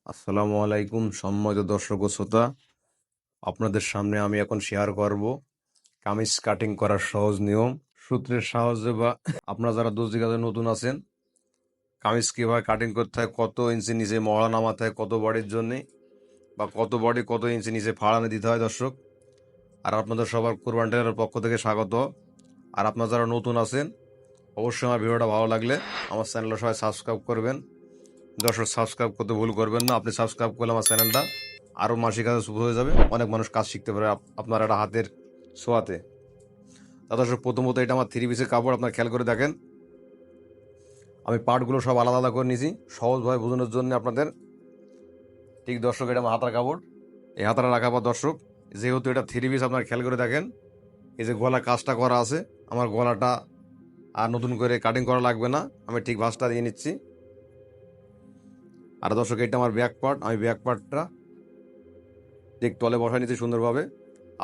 আসসালামু আলাইকুম সম্মানিত দর্শক ও শ্রোতা, আপনাদের সামনে আমি এখন শেয়ার করব কামিজ কাটিং করার সহজ নিয়ম সূত্রের সাহায্যে বা আপনারা যারা দর্জি কাজে নতুন আছেন, কামিজ কীভাবে কাটিং করতে হয়, কত ইঞ্চি নিচে মহড়া নামাতে হয় কত বডির জন্যে, বা কত বডি কত ইঞ্চি নিচে ফাড়ানো দিতে হয় দর্শক। আর আপনাদের সবার কুরবান টেলারের পক্ষ থেকে স্বাগত। আর আপনারা যারা নতুন আছেন, অবশ্যই আমার ভিডিওটা ভালো লাগলে আমার চ্যানেলটা সবাই সাবস্ক্রাইব করবেন। দর্শক, সাবস্ক্রাইব করতে ভুল করবেন না। আপনি সাবস্ক্রাইব করলে আমার চ্যানেলটা আরও মাসিক কাজে শুরু হয়ে যাবে, অনেক মানুষ কাজ শিখতে পারে আপনার একটা হাতের ছোঁয়াতে। তা দর্শক, প্রথমত এটা আমার 3 পিসের কাপড়, আপনার খেয়াল করে দেখেন। আমি পার্টগুলো সব আলাদা আলাদা করে নিয়েছি সহজভাবে বোঝানোর জন্য আপনাদের। ঠিক দর্শক, এটা আমার হাতার কাপড়, এই হাতাটা রাখা পর দর্শক, যেহেতু এটা 3 পিস, আপনার খেয়াল করে দেখেন এই যে গলা কাজটা করা আছে, আমার গলাটা আর নতুন করে কাটিং করা লাগবে না, আমি ঠিক ভাঁজটা দিয়ে নিচ্ছি। আর দর্শক, এটা আমার ব্যাক পার্ট, আমি ব্যাক পার্টটা ঠিক তলে বসায় নিচ্ছি সুন্দরভাবে।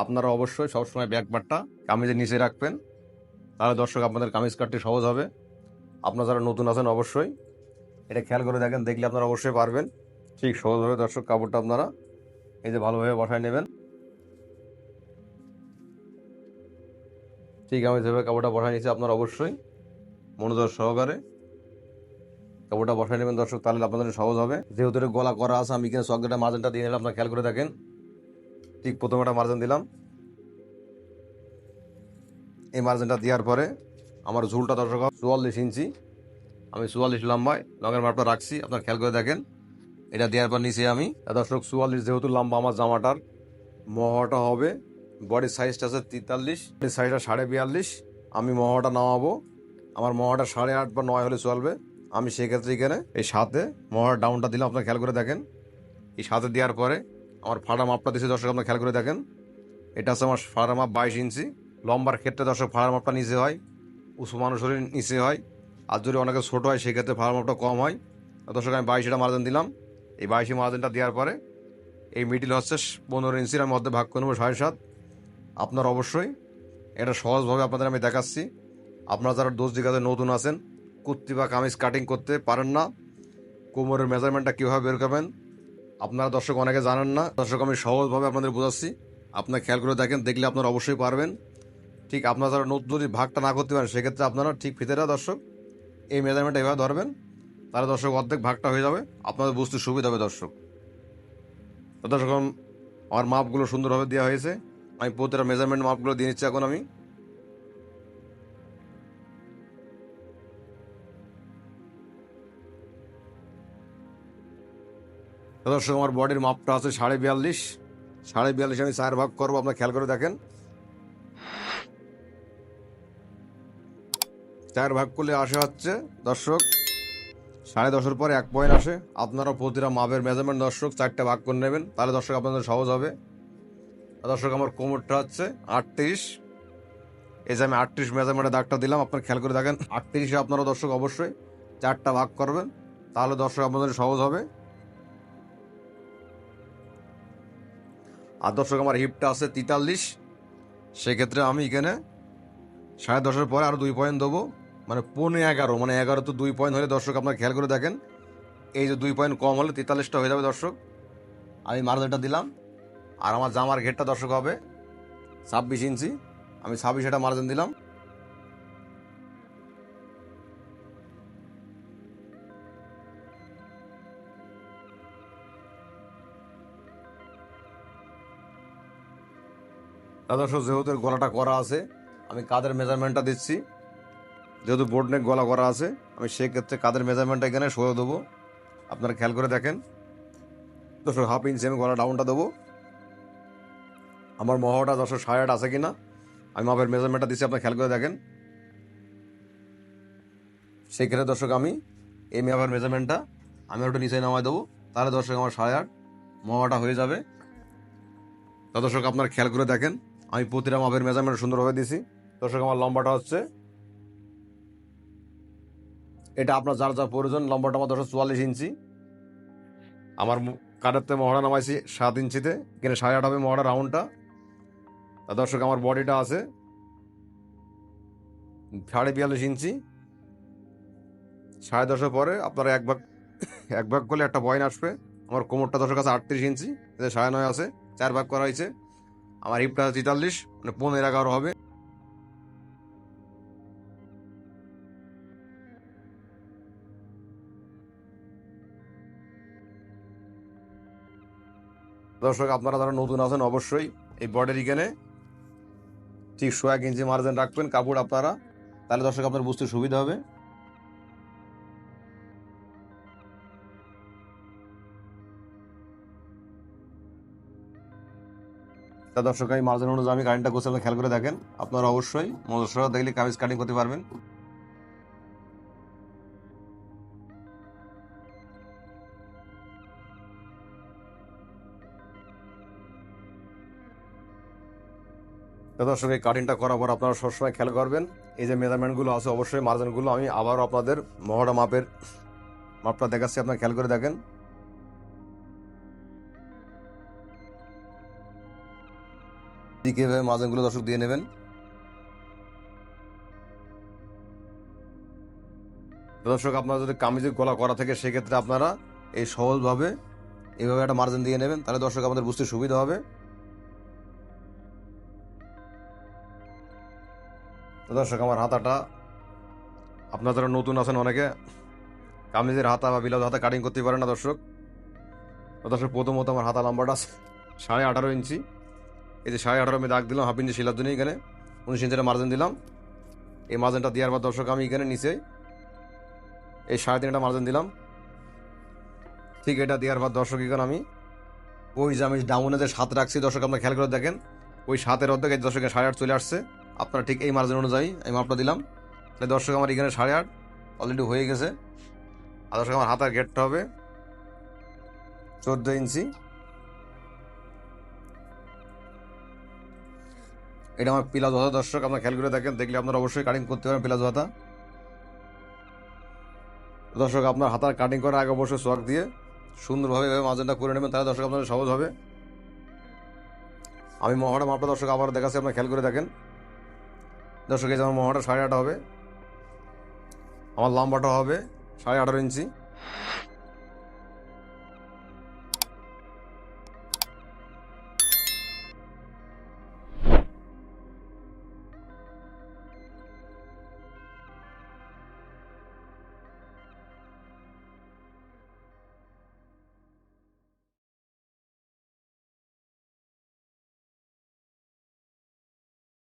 আপনারা অবশ্যই সবসময় ব্যাক পার্টটা কামিজের নিচে রাখবেন, তাহলে দর্শক আপনাদের কামিজ কাটতে সহজ হবে। আপনারা যারা নতুন আছেন অবশ্যই এটা খেয়াল করে দেখেন, দেখলে আপনারা অবশ্যই পারবেন ঠিক সহজভাবে। দর্শক, কাপড়টা আপনারা এই যে ভালোভাবে বসায় নেবেন। ঠিক আমি যেভাবে কাপড়টা বসায় নিচ্ছি, আপনারা অবশ্যই মনোযোগ সহকারে কাপড়টা বসায় নেবেন দর্শক, তাহলে আপনাদের সহজ হবে। যেহেতু এটা গলা করা আছে, আমি কিন্তু সকেটে মার্জিনটা দিয়ে নিলাম, আপনারা খেয়াল করে দেখেন। ঠিক প্রথমে একটা মার্জিন দিলাম, এই মার্জিনটা দেওয়ার পরে আমার ঝুলটা দর্শক 44 ইঞ্চি, আমি 44 লম্বায় লঙের মাপটা রাখছি, আপনার খেয়াল করে দেখেন। এটা দেওয়ার পর নিচে আমি দর্শক 44 যেহেতু লম্বা আমার জামাটার, মহড়াটা হবে, বডির সাইজটা আছে 43, বডির সাইজটা 42.5। আমি মহড়াটা নামাবো, আমার মহড়াটা 8.5 বা 9 হলে চলবে। আমি সেক্ষেত্রে এখানে এই সাথে মহড়ার ডাউনটা দিলাম, আপনার খেয়াল করে দেখেন। এই সাথে দেওয়ার পরে আমার ফাড়া মাপটা দিচ্ছে দর্শক, আপনার খেয়াল করে দেখেন। এটা আছে আমার ফাড়া মাপ 22 ইঞ্চি। লম্বার ক্ষেত্রে দর্শক ফাড়া মাপটা নিচে হয়, উঁচু মানুষের নিচে হয়। আর যদি অনেকে ছোটো হয় সেক্ষেত্রে ফাড়া মাপটা কম হয়। দর্শক, আমি 22টা মার্জিন দিলাম। এই 22 মার্জিনটা দেওয়ার পরে এই মিডিল হচ্ছে 15 ইঞ্চির, আমি মধ্যে ভাগ করে নেবো 7.5। আপনারা অবশ্যই এটা সহজভাবে আপনাদের আমি দেখাচ্ছি। আপনারা যারা দর্জি কাজে নতুন আছেন, কুর্তি বা কামিজ কাটিং করতে পারেন না, কোমরের মেজারমেন্টটা কীভাবে বের করবেন আপনারা দর্শক অনেকে জানেন না। দর্শক, আমি সহজভাবে আপনাদের বোঝাচ্ছি, আপনারা খেয়াল করে দেখেন, দেখলে আপনারা অবশ্যই পারবেন। ঠিক আপনারা যারা নতুন যদি ভাগটা না করতে পারেন, সেক্ষেত্রে আপনারা ঠিক ফিতেরা দর্শক এই মেজারমেন্টটা এভাবে ধরবেন, তাহলে দর্শক অর্ধেক ভাগটা হয়ে যাবে, আপনাদের বুঝতে সুবিধা হবে দর্শক। তো দর্শক, আমার মাপগুলো সুন্দরভাবে দেওয়া হয়েছে, আমি প্রতিটা মেজারমেন্ট মাপগুলো দিয়ে নিচ্ছি এখন আমি। দর্শক, আমার বডির মাপটা আছে 42.5, 42.5 আমি 4 ভাগ করবো, আপনার খেয়াল করে দেখেন। 4 ভাগ করলে আসে হচ্ছে দর্শক 10.5 পরে 1 পয়েন্ট আসে। আপনারা প্রতিটা মাপের মেজারমেন্ট দর্শক 4টে ভাগ করে নেবেন, তাহলে দর্শক আপনাদের সহজ হবে। দর্শক, আমার কোমরটা হচ্ছে 38, এই যে আমি 38 মেজারমেন্টের দাগটা দিলাম, আপনার খেয়াল করে দেখেন। 38-এ আপনারা দর্শক অবশ্যই 4টা ভাগ করবেন, তাহলে দর্শক আপনাদের সহজ হবে। আর দর্শক, আমার হিপটা আছে 43, সেক্ষেত্রে আমি এখানে 10.5 পরে আরও 2 পয়েন্ট দেবো, মানে 11.5, মানে 11 তো 2 পয়েন্ট হলে দর্শক আপনার খেয়াল করে দেখেন, এই যে 2 পয়েন্ট কম হলে 43টা হয়ে যাবে দর্শক। আমি মার্জিনটা দিলাম। আর আমার জামার ঘেরটা দর্শক হবে 26 ইঞ্চি, আমি 26 মার্জিন দিলাম। দর্শক, যেহেতু গলাটা করা আছে, আমি কাদের মেজারমেন্টটা দিচ্ছি, যেহেতু বোর্ড নেক গলা করা আছে, আমি সেক্ষেত্রে কাদের মেজারমেন্টটা এখানে সরে দেবো, আপনারা খেয়াল করে দেখেন। দর্শক, 1/2 ইঞ্চি আমি গলা ডাউনটা দেবো। আমার মহড়াটা দর্শক 8.5 আছে কিনা, আমি মাপের মেজারমেন্টটা দিচ্ছি, আপনার খেয়াল করে দেখেন। সেক্ষেত্রে দর্শক আমি এই মাপের মেজারমেন্টটা আমি ওটা নিচে নামাই দেবো, তাহলে দর্শক আমার 8.5 মহড়াটা হয়ে যাবে। তা দর্শক, আপনার খেয়াল করে দেখেন, আমি প্রতিটা মাপের মেজারমেন্ট সুন্দরভাবে দিছি। দর্শক, আমার লম্বাটা হচ্ছে, এটা আপনার যার যা প্রয়োজন, লম্বাটা আমার 44 ইঞ্চি। আমার কাটাতে মহড়া নামাইছি 7 ইঞ্চিতে, এখানে 8.5 হবে মহড়া রাউন্ডটা। তা দর্শক, আমার বডিটা আছে 42.5 ইঞ্চি। 10.5 পরে আপনারা এক ভাগ করলে একটা পয়েন্ট আসবে, আমার কোমরটা দর্শক আছে 38 ইঞ্চি, 9.5 আছে, 4 ভাগ করা হয়েছে। আমার হিপটা আছে 43, মানে 15-11 হবে। দর্শক আপনারা যারা নতুন আছেন অবশ্যই এই বডির এখানে ঠিক 1 ইঞ্চি মার্জিন রাখবেন কাপড় আপনারা, তাহলে দর্শক আপনার বুঝতে সুবিধা হবে। তা দর্শক এই মার্জিন অনুযায়ী আমি কাটিংটা করছি, আপনি খেয়াল করে দেখেন। আপনারা অবশ্যই মনোযোগ সহকারে দেখলে কামিজ কাটিং করতে পারবেন। তো দর্শক এই কাটিংটা করার পর আপনারা সবসময় খেয়াল করবেন, এই যে মেজারমেন্টগুলো আছে অবশ্যই মার্জিনগুলো আমি আবারও আপনাদের মহড়া মাপটা দেখাচ্ছি, আপনারা খেয়াল করে দেখেন। ঠিক এভাবে মার্জিনগুলো দর্শক দিয়ে নেবেন। দর্শক আপনারা যদি কামিজের গলা করা থাকে সেক্ষেত্রে আপনারা এই সহজভাবে এইভাবে একটা মার্জিন দিয়ে নেবেন, তাহলে দর্শক আমাদের বুঝতে সুবিধা হবে। দর্শক আমার হাতাটা, আপনারা যারা নতুন আছেন অনেকে কামিজের হাতা বা ব্লাউজ হাতা কাটিং করতে পারেন না দর্শক। প্রথমত আমার হাতা লম্বাটা 18.5 ইঞ্চি। এই যে 18.5 আমি দাগ দিলাম 1/2 ইঞ্চি শিলার জন্য, এখানে 19 ইঞ্চিটা মার্জিন দিলাম। এই মার্জিনটা দেওয়ার পর দর্শক আমি এখানে নিচে এই 3.5টা মার্জিন দিলাম। ঠিক এটা দেওয়ার পর দর্শক এখানে আমি ওই যে আমি ডাউনে যে 7 রাখছি দর্শক আপনারা খেয়াল করে দেখেন, ওই 7-এর অর্ধেক এই দর্শকের 8.5 চলে আসছে। আপনারা ঠিক এই মার্জিন অনুযায়ী আমি মাপটা দিলাম। তাহলে দর্শক আমার এখানে 8.5 অলরেডি হয়ে গেছে। আর দর্শক আমার হাতার গেটটা হবে 14 ইঞ্চি। এটা আমার প্লাজো হাতা দর্শক আপনারা খেয়াল করে দেখেন, দেখলে আপনারা অবশ্যই কাটিং করতে পারেন প্লাজো হাতা। দর্শক আপনার হাতার কাটিং করার আগে অবশ্যই সোয়াক দিয়ে সুন্দরভাবে এভাবে মার্জিনটা করে নেবেন, তাহলে দর্শক আপনাদের সহজ হবে। আমি মহড়া মাপটা দর্শক আবার দেখাচ্ছি, আপনারা খেয়াল করে দেখেন। দর্শক এই যে আমার মহড়া 8.5 হবে, আমার লম্বাটা হবে 18.5 ইঞ্চি।